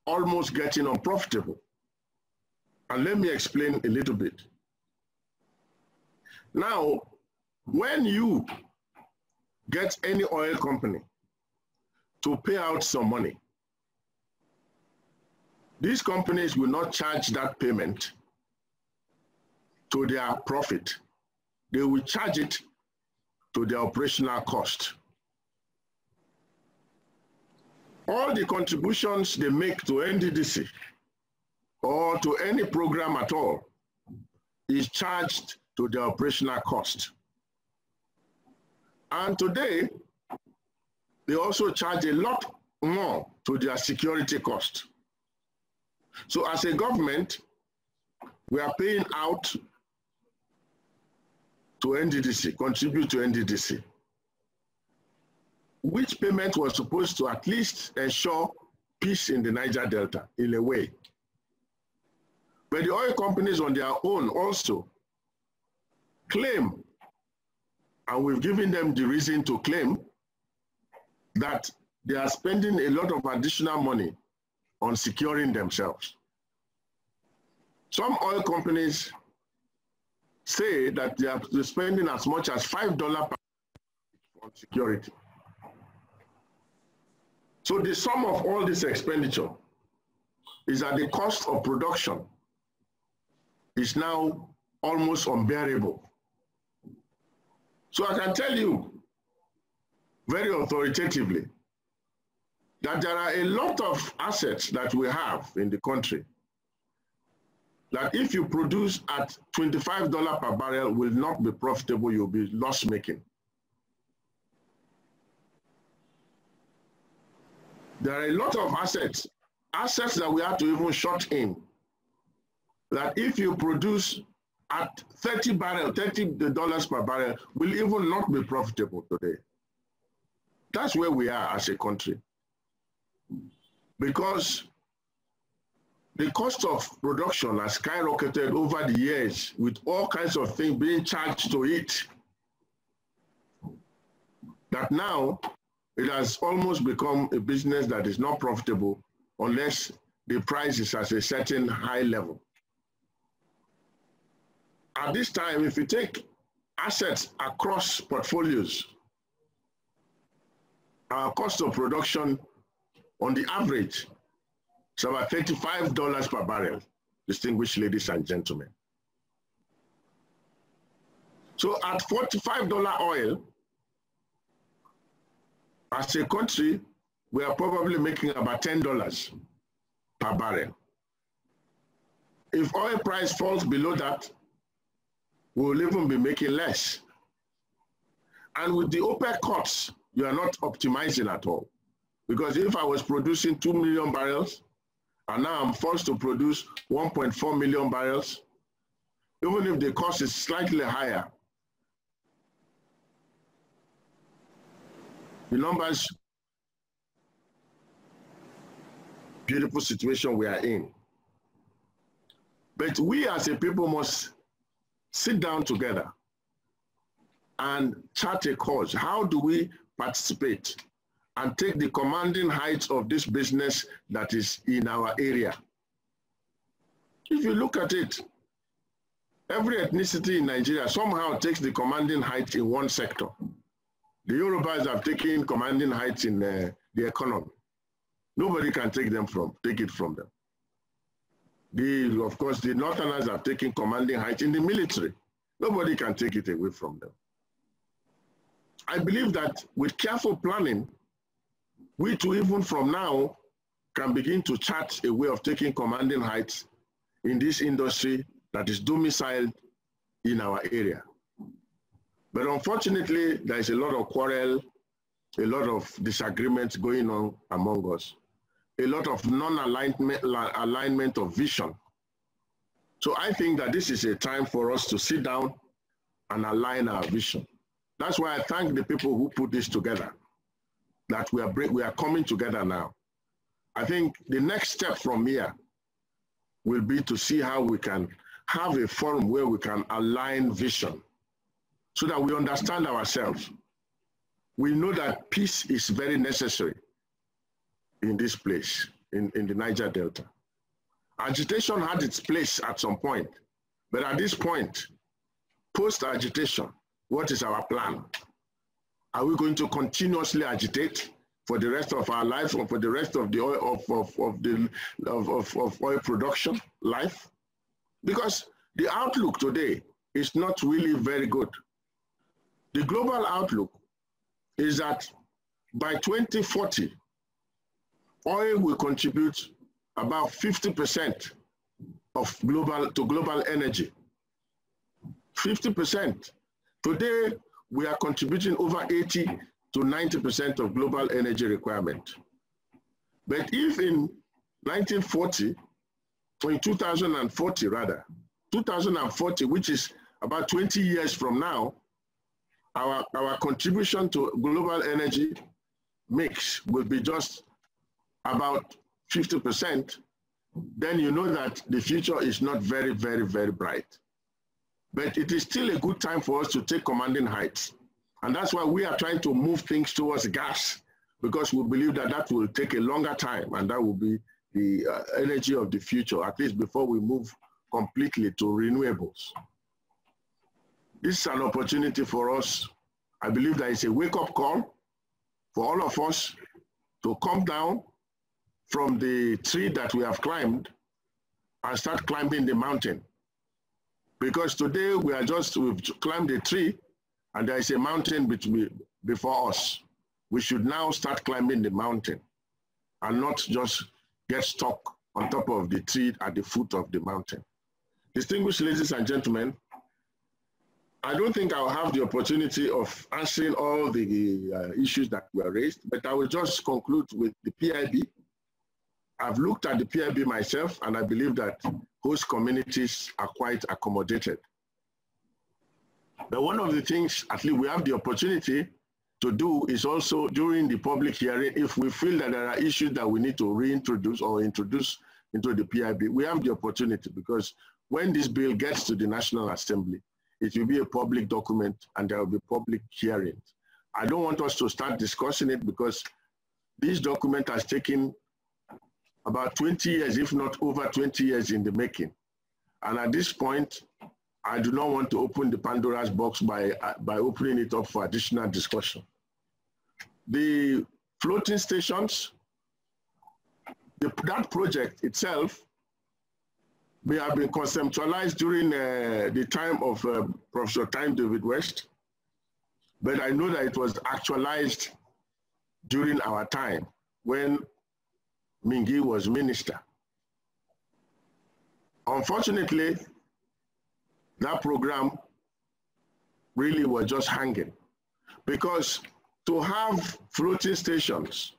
almost getting unprofitable. And let me explain a little bit. Now, when you get any oil company to pay out some money, these companies will not charge that payment to their profit. They will charge it to their operational cost. All the contributions they make to NDDC or to any program at all is charged to their operational cost. And today, they also charge a lot more to their security cost. So as a government, we are paying out to NDDC, contribute to NDDC, which payment was supposed to at least ensure peace in the Niger Delta in a way. But the oil companies on their own also claim, and we've given them the reason to claim, that they are spending a lot of additional money on securing themselves. Some oil companies say that they are spending as much as $5 per on security. So the sum of all this expenditure is that the cost of production is now almost unbearable. So I can tell you very authoritatively that there are a lot of assets that we have in the country that if you produce at $25 per barrel will not be profitable, you'll be loss-making. There are a lot of assets that we have to even shut in, that if you produce at $30 per barrel will even not be profitable today. That's where we are as a country. Because the cost of production has skyrocketed over the years with all kinds of things being charged to it, that now it has almost become a business that is not profitable unless the price is at a certain high level. At this time, if you take assets across portfolios, our cost of production on the average is about $35 per barrel, distinguished ladies and gentlemen. So at $45 oil, as a country, we are probably making about $10 per barrel. If oil price falls below that, we will even be making less. And with the OPEC cuts, you are not optimizing at all. Because if I was producing 2 million barrels, and now I'm forced to produce 1.4 million barrels, even if the cost is slightly higher, the numbers, beautiful situation we are in. But we as a people must sit down together and chart a course. How do we participate and take the commanding heights of this business that is in our area? If you look at it, every ethnicity in Nigeria somehow takes the commanding height in one sector. The Yorubas have taken commanding heights in the economy. Nobody can take it from them. Of course, the Northerners have taken commanding heights in the military. Nobody can take it away from them. I believe that with careful planning, we too, even from now, can begin to chart a way of taking commanding heights in this industry that is domiciled in our area. But unfortunately, there is a lot of quarrel, a lot of disagreements going on among us, a lot of non-alignment of vision. So I think that this is a time for us to sit down and align our vision. That's why I thank the people who put this together, that we are coming together now. I think the next step from here will be to see how we can have a forum where we can align vision so that we understand ourselves. We know that peace is very necessary in this place, in the Niger Delta. Agitation had its place at some point, but at this point, post-agitation, what is our plan? Are we going to continuously agitate for the rest of our lives or for the rest of the oil, of oil production life? Because the outlook today is not really very good. The global outlook is that by 2040, oil will contribute about 50% of global energy. 50%. Today, we are contributing over 80 to 90% of global energy requirement. But if in 1940, or in 2040 rather, 2040, which is about 20 years from now, our contribution to global energy mix will be just about 50%, then you know that the future is not very, very, very bright. But it is still a good time for us to take commanding heights. And that's why we are trying to move things towards gas, because we believe that that will take a longer time, and that will be the energy of the future, at least before we move completely to renewables. This is an opportunity for us. I believe that it's a wake-up call for all of us to come down from the tree that we have climbed and start climbing the mountain. Because today we've climbed a tree and there is a mountain before us. We should now start climbing the mountain and not just get stuck on top of the tree at the foot of the mountain. Distinguished ladies and gentlemen, I don't think I'll have the opportunity of answering all the issues that were raised, but I will just conclude with the PIB. I've looked at the PIB myself, and I believe that host communities are quite accommodated. But one of the things, at least we have the opportunity to do, is also during the public hearing, if we feel that there are issues that we need to reintroduce or introduce into the PIB, we have the opportunity, because when this bill gets to the National Assembly, it will be a public document and there will be public hearings. I don't want us to start discussing it because this document has taken about 20 years, if not over 20 years in the making. And at this point, I do not want to open the Pandora's box by opening it up for additional discussion. The floating stations, that project itself may have been conceptualized during the time of Professor Time David West, but I know that it was actualized during our time when Mingi was minister. Unfortunately, that program really was just hanging, because to have floating stations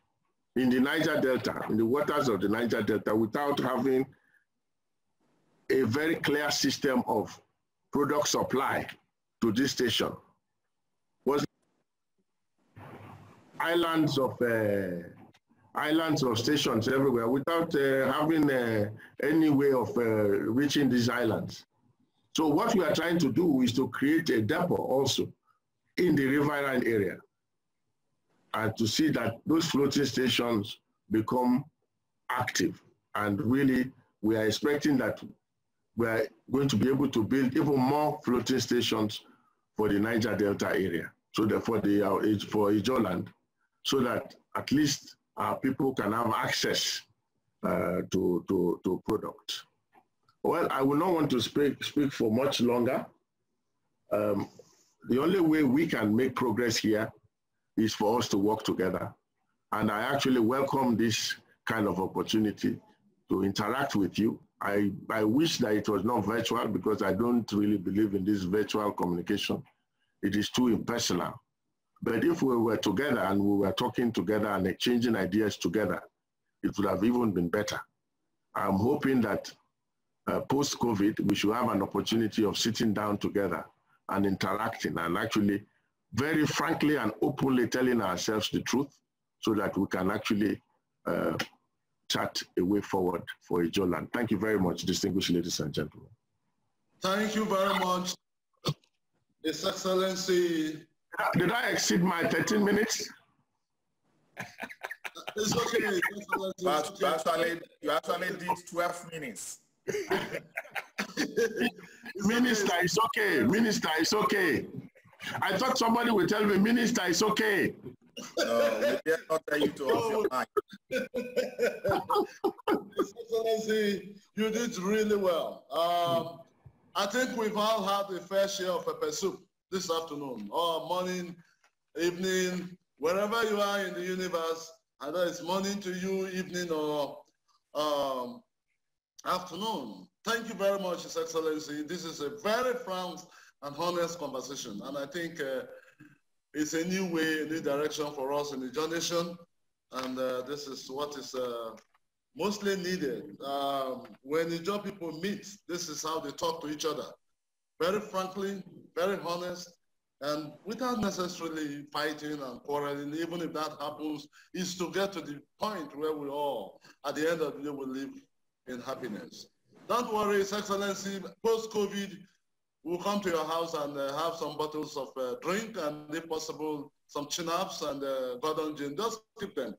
in the Niger Delta, in the waters of the Niger Delta, without having a very clear system of product supply to this station was islands of stations everywhere without having any way of reaching these islands. So what we are trying to do is to create a depot also in the riverine area, and to see that those floating stations become active. And really, we are expecting that we are going to be able to build even more floating stations for the Niger Delta area, so that for IJAW land, so that at least our people can have access to product. Well, I will not want to speak for much longer. The only way we can make progress here is for us to work together. And I actually welcome this kind of opportunity to interact with you I wish that it was not virtual because I don't really believe in this virtual communication. It is too impersonal. But if we were together and we were talking together and exchanging ideas together, it would have even been better. I'm hoping that post-COVID, we should have an opportunity of sitting down together and interacting and actually very frankly and openly telling ourselves the truth so that we can actually chart a way forward for IJAW land. Thank you very much, distinguished ladies and gentlemen. Thank you very much, His Excellency. Did I exceed my 13 minutes? It's okay. You actually did 12 minutes. Minister, it's okay. Minister, it's okay. I thought somebody would tell me, Minister, it's okay. No, we dare not tell you to off your mic. His Excellency, you did really well. I think we've all had a fair share of pepper soup this afternoon, or morning, evening, wherever you are in the universe, either it's morning to you, evening, or afternoon. Thank you very much, His Excellency. This is a very frank and honest conversation, and I think it's a new way, a new direction for us in the IJAW Nation, and this is what is mostly needed. When IJAW people meet, this is how they talk to each other. Very frankly, very honest, and without necessarily fighting and quarreling, even if that happens, is to get to the point where we all, at the end of the day, will live in happiness. Don't worry, His Excellency, post-COVID, we'll come to your house and have some bottles of drink and, if possible, some chin-ups and Gordon gin. Just keep them.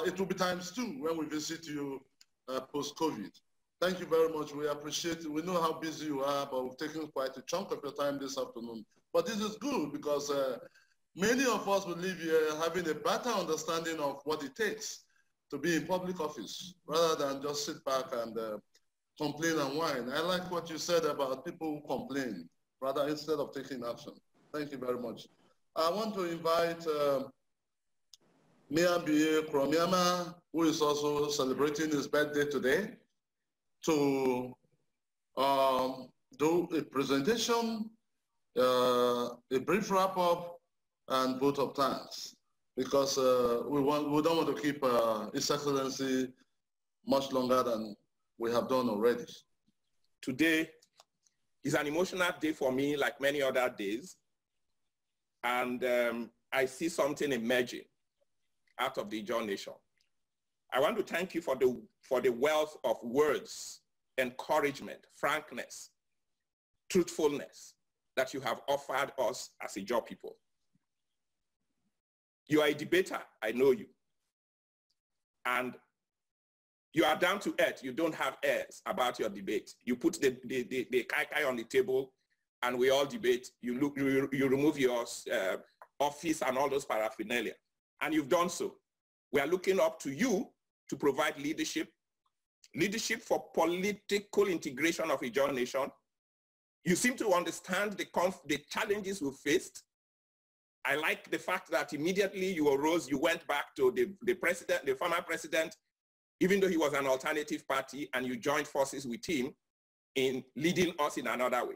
It will be ×2 when we visit you post-COVID. Thank you very much. We appreciate it. We know how busy you are, but we've taken quite a chunk of your time this afternoon. But this is good because many of us will leave here having a better understanding of what it takes to be in public office, rather than just sit back and complain and whine. I like what you said about people who complain, rather instead of taking action. Thank you very much. I want to invite Miyabi Kromyama, who is also celebrating his birthday today, to do a presentation, a brief wrap-up, and vote of thanks, because we don't want to keep His Excellency much longer than we have done already. Today is an emotional day for me, like many other days, and I see something emerging out of the IJAW Nation. I want to thank you for the wealth of words, encouragement, frankness, truthfulness that you have offered us as IJAW people. You are a debater, I know you. And you are down to earth. You don't have airs about your debate. You put the kai on the table and we all debate. You remove your office and all those paraphernalia. And you've done so. We are looking up to you to provide leadership for political integration of IJAW Nation. You seem to understand the challenges we faced. I like the fact that immediately you arose, you went back to the former president, even though he was an alternative party, and you joined forces with him in leading us in another way.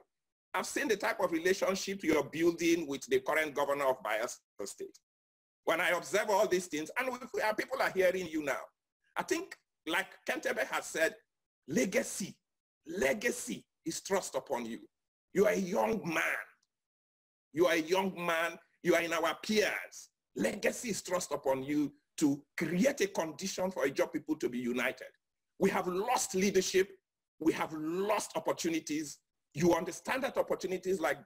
I've seen the type of relationship you're building with the current governor of Bayelsa State. When I observe all these things, and people are hearing you now, I think, like Kentebe has said, legacy is thrust upon you. You are a young man. You are a young man. You are in our peers. Legacy is thrust upon you to create a condition for IJAW people to be united. We have lost leadership. We have lost opportunities. You understand that opportunities, like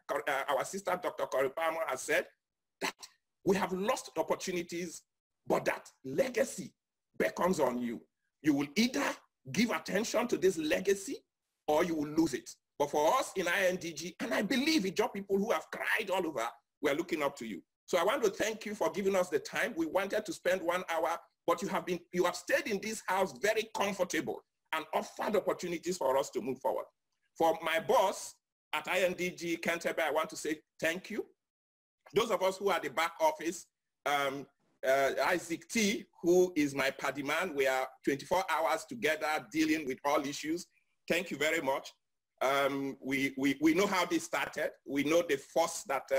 our sister, Dr. Koripamo, has said, that we have lost opportunities, but that legacy beckons on you. You will either give attention to this legacy or you will lose it. But for us in INDG, and I believe IJAW people who have cried all over, we're looking up to you. So I want to thank you for giving us the time. We wanted to spend 1 hour, but you have stayed in this house very comfortable and offered opportunities for us to move forward. For my boss at INDG, Kentebe, I want to say thank you. Those of us who are at the back office, Isaac T, who is my paddy man, we are 24 hours together dealing with all issues. thank you very much. We know how this started. We know the force that,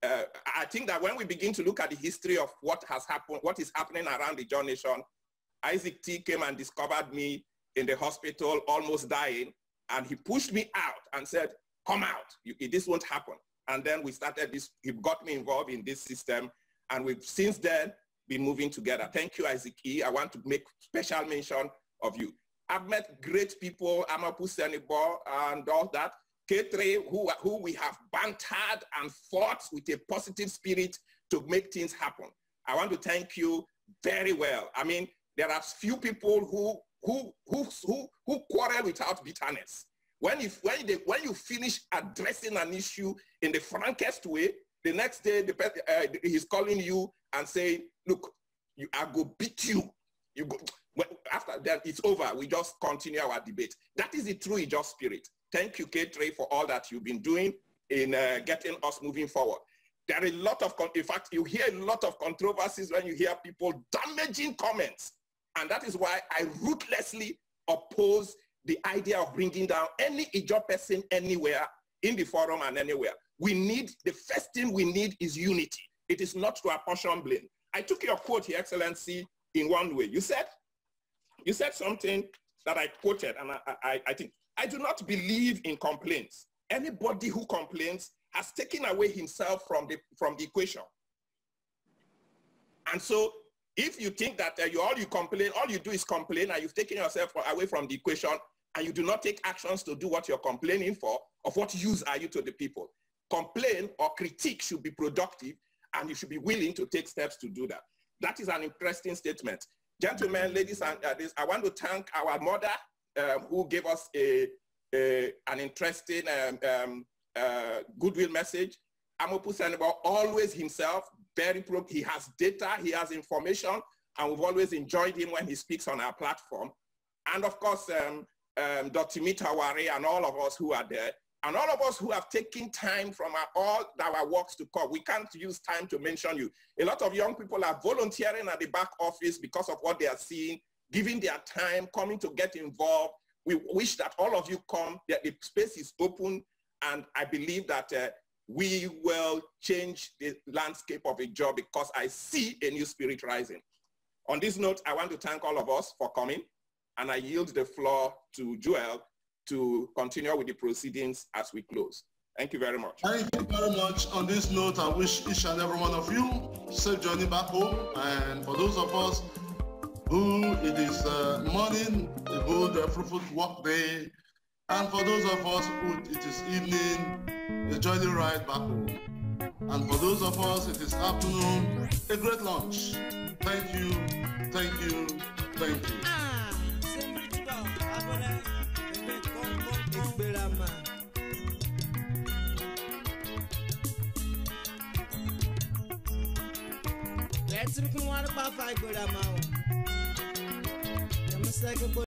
I think that when we begin to look at the history of what has happened, what is happening around the IJAW nation, Isaac T came and discovered me in the hospital, almost dying, and he pushed me out and said, come out, this won't happen. And then we started this, he got me involved in this system, and we've since then been moving together. Thank you, Isaac E. I want to make special mention of you. I've met great people, Amapu Senibo and all that, K3, who we have bantered and fought with a positive spirit to make things happen. I want to thank you very well. I mean, there are few people who quarrel without bitterness. When you finish addressing an issue in the frankest way, the next day he's calling you and saying, look, I go beat you. You go. After that, it's over. We just continue our debate. That is the true IJAW spirit. Thank you, K3, for all that you've been doing in getting us moving forward. There are a lot of, in fact, you hear a lot of controversies when you hear people damaging comments. And that is why I ruthlessly oppose the idea of bringing down any IJAW person anywhere, in the forum and anywhere. The first thing we need is unity. It is not to apportion blame. I took your quote, Your Excellency, in one way. You said something that I quoted, and I think, I do not believe in complaints. Anybody who complains has taken away himself from the equation. And so if you think that all you do is complain, and you've taken yourself away from the equation, and you do not take actions to do what you're complaining for, of what use are you to the people? Complain or critique should be productive, and you should be willing to take steps to do that. That is an interesting statement. Gentlemen, ladies, and I want to thank our mother who gave us an interesting goodwill message. Amopu Senebo, always himself, very pro. He has data, he has information, and we've always enjoyed him when he speaks on our platform. And of course, Dr. Timipre and all of us who are there, and all of us who have taken time from all our works to come. We can't use time to mention you. A lot of young people are volunteering at the back office because of what they are seeing, giving their time, coming to get involved. We wish that all of you come, that the space is open, and I believe that we will change the landscape of IJAW because I see a new spirit rising. On this note, I want to thank all of us for coming, and I yield the floor to Joel to continue with the proceedings as we close. Thank you very much. Thank you very much. On this note, I wish each and every one of you safe journey back home. And for those of us who it is morning, a good fruitful work day. And for those of us who it is evening, a jolly ride back home. And for those of us it is afternoon, a great lunch. Thank you, thank you, thank you. Let's look at what about 5 good amount.